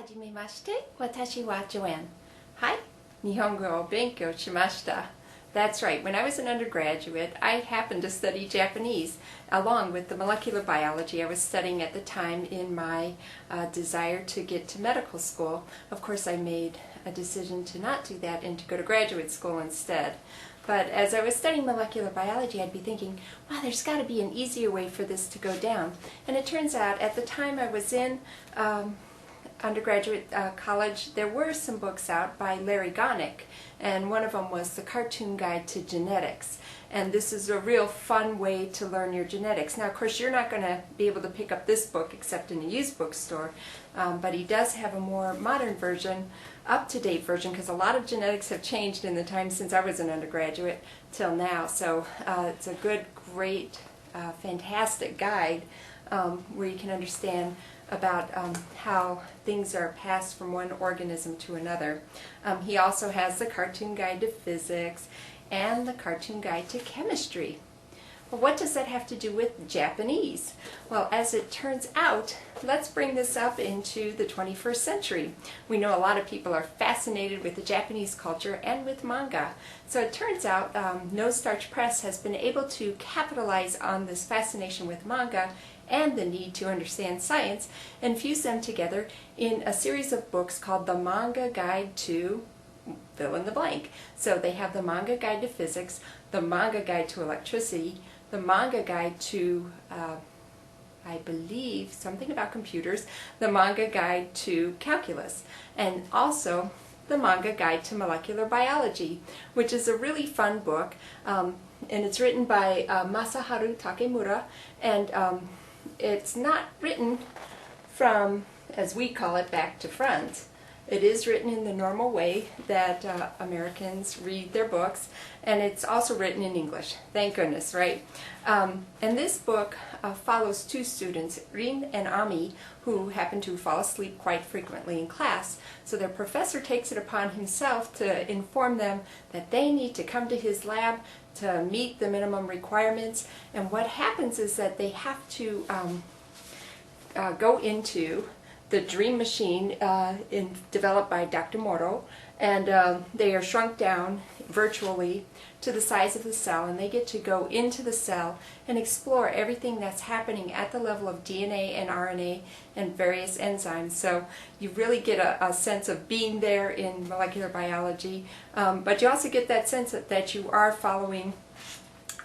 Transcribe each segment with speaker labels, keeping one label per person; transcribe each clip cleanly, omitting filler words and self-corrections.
Speaker 1: Hajimemashite, watashi wa Joanne. Hi, Nihongo o benkyou shimashita. That's right, when I was an undergraduate, I happened to study Japanese along with the molecular biology I was studying at the time in my desire to get to medical school. Of course, I made a decision to not do that and to go to graduate school instead. But as I was studying molecular biology, I'd be thinking, wow, there's got to be an easier way for this to go down. And it turns out, at the time I was in undergraduate college, there were some books out by Larry Gonick, and one of them was The Cartoon Guide to Genetics. And this is a real fun way to learn your genetics. Now, of course, you're not going to be able to pick up this book except in a used bookstore, but he does have a more modern version, up-to-date version, because a lot of genetics have changed in the time since I was an undergraduate till now. So it's a good, great, fantastic guide where you can understand about how things are passed from one organism to another. He also has the Cartoon Guide to Physics and the Cartoon Guide to Chemistry. Well, what does that have to do with Japanese? Well, as it turns out, let's bring this up into the 21st century. We know a lot of people are fascinated with the Japanese culture and with manga. So it turns out No Starch Press has been able to capitalize on this fascination with manga and the need to understand science and fuse them together in a series of books called the Manga Guide to fill in the blank. So they have the Manga Guide to Physics, the Manga Guide to Electricity, the Manga Guide to, I believe, something about computers, the Manga Guide to Calculus, and also the Manga Guide to Molecular Biology, which is a really fun book, and it's written by Masaharu Takemura, and it's not written from, as we call it, back to front. It is written in the normal way that Americans read their books, and it's also written in English. Thank goodness, right? And this book follows two students, Rin and Ami, who happen to fall asleep quite frequently in class. So their professor takes it upon himself to inform them that they need to come to his lab to meet the minimum requirements. And what happens is that they have to go into the dream machine developed by Dr. Moro, and they are shrunk down virtually to the size of the cell, and they get to go into the cell and explore everything that's happening at the level of DNA and RNA and various enzymes. So you really get a sense of being there in molecular biology, but you also get that sense that you are following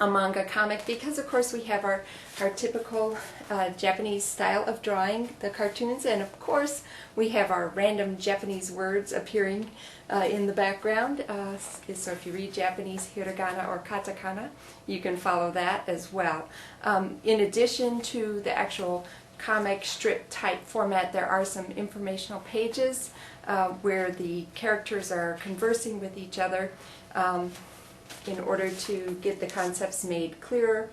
Speaker 1: a manga comic, because of course we have our typical Japanese style of drawing the cartoons, and of course we have our random Japanese words appearing in the background. So if you read Japanese hiragana or katakana, you can follow that as well. In addition to the actual comic strip type format, there are some informational pages where the characters are conversing with each other in order to get the concepts made clearer.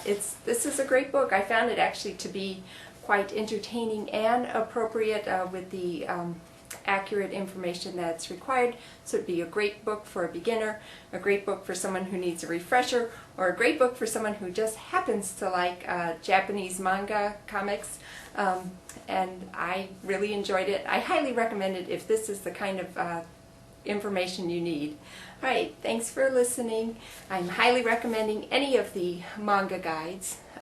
Speaker 1: This is a great book. I found it actually to be quite entertaining and appropriate with the accurate information that's required. So it'd be a great book for a beginner, a great book for someone who needs a refresher, or a great book for someone who just happens to like Japanese manga comics. And I really enjoyed it. I highly recommend it if this is the kind of information you need. Alright, thanks for listening. I'm highly recommending any of the manga guides